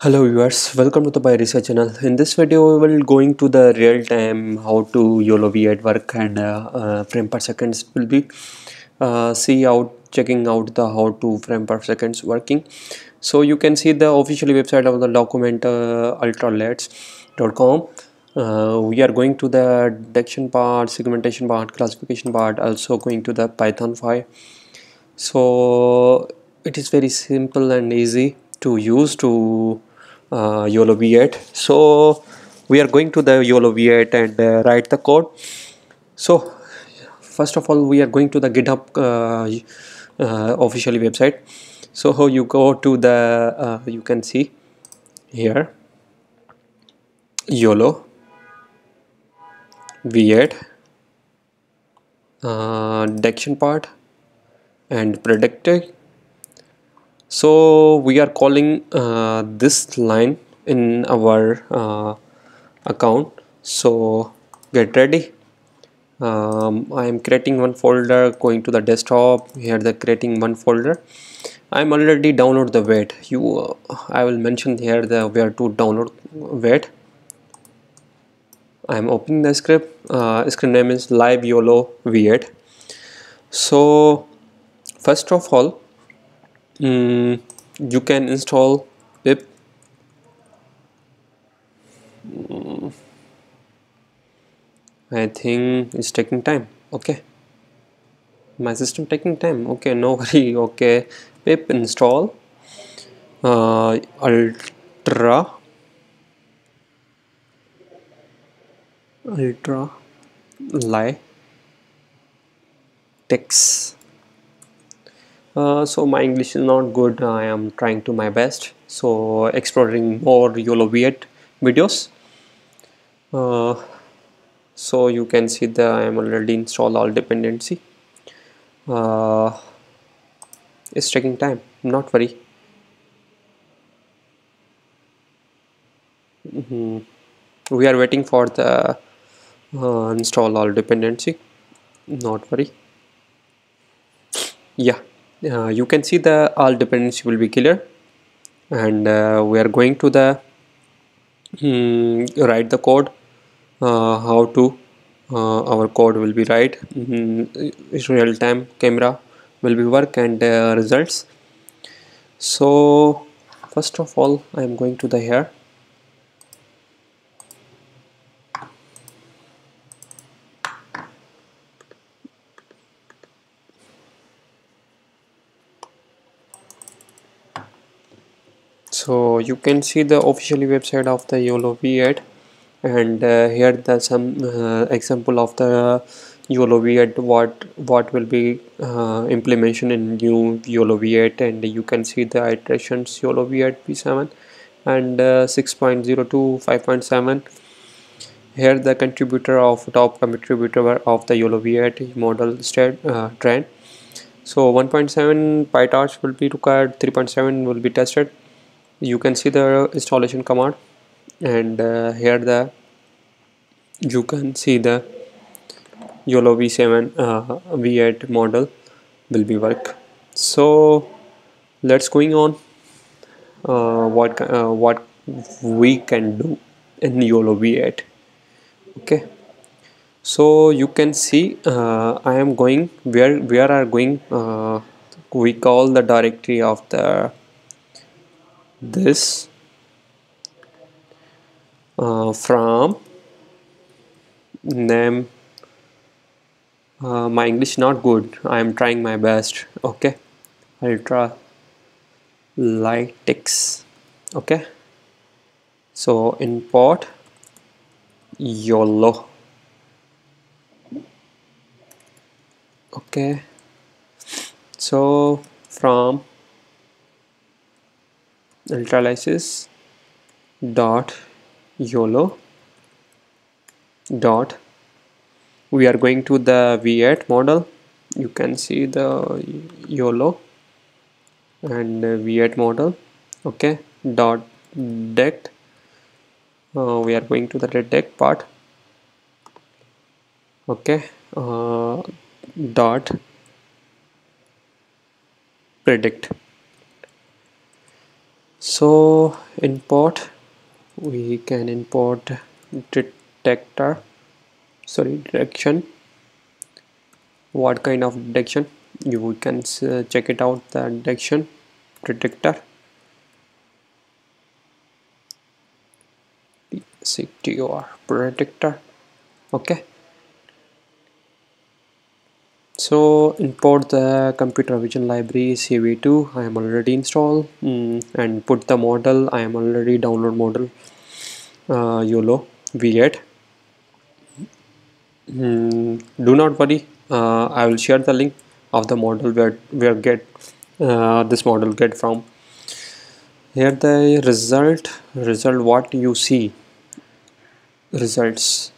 Hello viewers, welcome to the Pyresearch channel. In this video we will going to the real time how to YOLOv8 work and frame per seconds will be checking out the how to frame per seconds working. So you can see the official website of the document ultralets.com. We are going to the detection part, segmentation part, classification part, also going to the Python file. So it is very simple and easy to use to YOLOv8. So we are going to the YOLOv8 and write the code. So first of all we are going to the GitHub official website. So how you go to the you can see here YOLOv8 detection part and predicted. So we are calling this line in our account. So get ready. I am creating one folder, going to the desktop. Here the creating one folder. I am already download the weight. I will mention here the where to download weight. I am opening the script. Script name is live YOLOv8. So first of all, you can install pip. I think it's taking time. Okay, my system taking time. Okay, no worry. Okay, pip install ultra lie text. So my English is not good. I am trying to my best. So exploring more YOLOv8 videos. So you can see that I am already installed all dependency. It's taking time. Not worry. We are waiting for the install all dependency. Not worry. Yeah. You can see the all dependency will be clear, and we are going to the write the code. How to our code will be right. Real time camera will be work and results. So first of all I am going to the here. So you can see the official website of the YOLOv8, and here the some example of the YOLOv8 what will be implementation in new YOLOv8, and you can see the iterations YOLOv8 v7 and 6.0 to 5.7. Here the contributor of top contributor of the YOLOv8 model trend. So 1.7 PyTorch will be required, 3.7 will be tested. You can see the installation command, and here the you can see the YOLOv7 v8 model will be work. So let's going on what we can do in YOLOv8. Okay, so you can see I am going where are going we call the directory of the this from name. My English not good. I am trying my best. Okay, ultra lytics. Okay, so import YOLO. Okay, so from ultralysis dot YOLO dot we are going to the v8 model. You can see the YOLO and v8 model. Okay, dot detect. We are going to the detect part. Okay, dot predict. So import, we can import detector, sorry, detection. What kind of detection? You can check it out, the detection detector, CTOR predictor. Okay, so import the computer vision library CV2. I am already installed, and put the model. I am already download model YOLO V8. Do not worry, I will share the link of the model where get this model get from. Here the result what you see, results.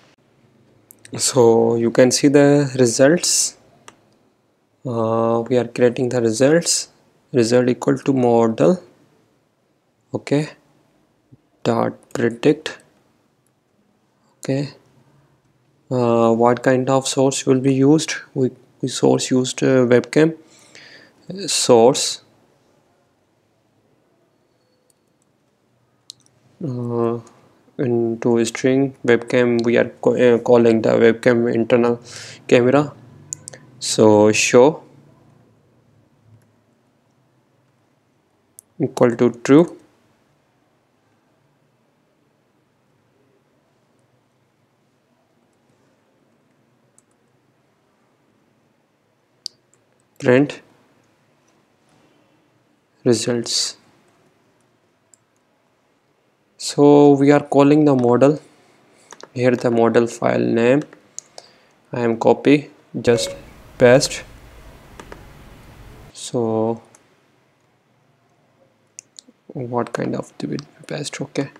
So you can see the results. We are creating the result equal to model. Okay, dot predict. Okay, what kind of source will be used? We source used webcam source, uh, into string webcam. We are calling the webcam internal camera. So show equal to true. Print results. So we are calling the model. Here the model file name, I am copy, just paste. So what kind of the paste? Okay,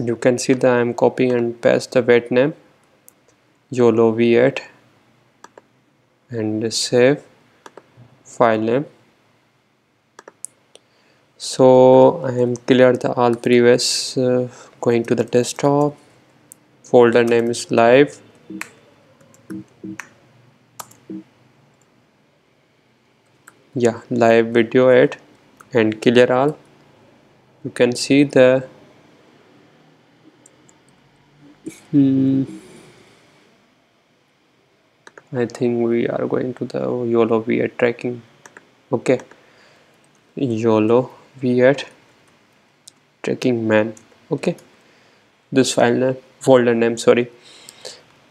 you can see that I am copying and paste the wet name YOLOv8 and save file name. So I am clear the all previous, going to the desktop, folder name is live. Yeah, live video 8 and clear all. You can see the I think we are going to the YOLOv8 tracking. Okay, YOLOv8 tracking man. Okay, this file name, folder name, sorry,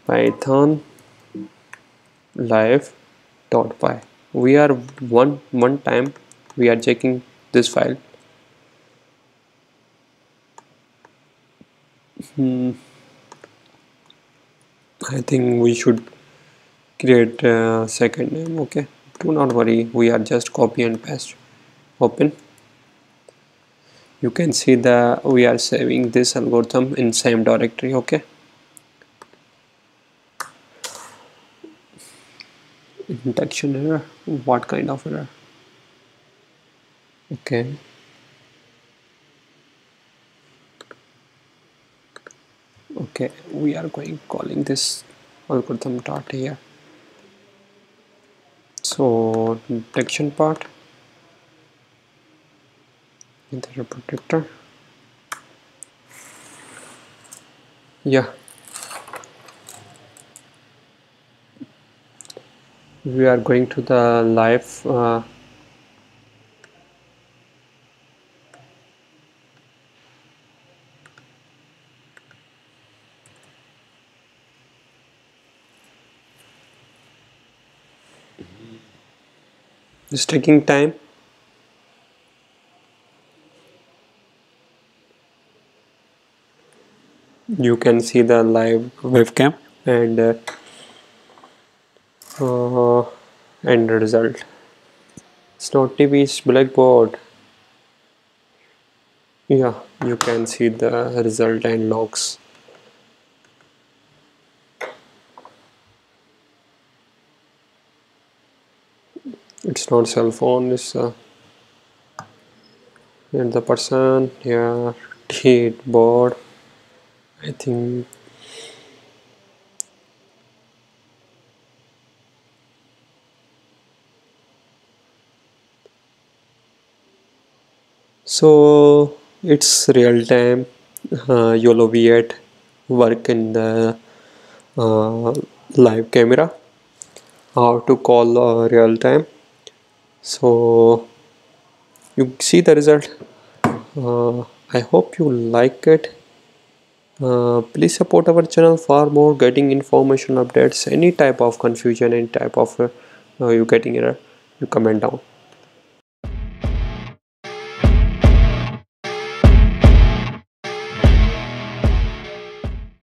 python live.py. We are one time we are checking this file. I think we should create a second name. Okay, do not worry, we are just copy and paste. Open. You can see the we are saving this algorithm in same directory. Okay, detection error. What kind of error? Okay, okay, we are going calling this algorithm dot here. So detection part, the protector. Yeah, we are going to the live it's taking time. You can see the live webcam and uh, and the result. It's not TV, it's blackboard. Yeah, you can see the result and logs. It's not cell phone, it's and the person here, board. I think So it's real time YOLOv8 work in the uh, live camera, how to call real time. So you see the result. I hope you like it. Please support our channel for more getting information updates. Any type of confusion, any type of you getting error, you comment down.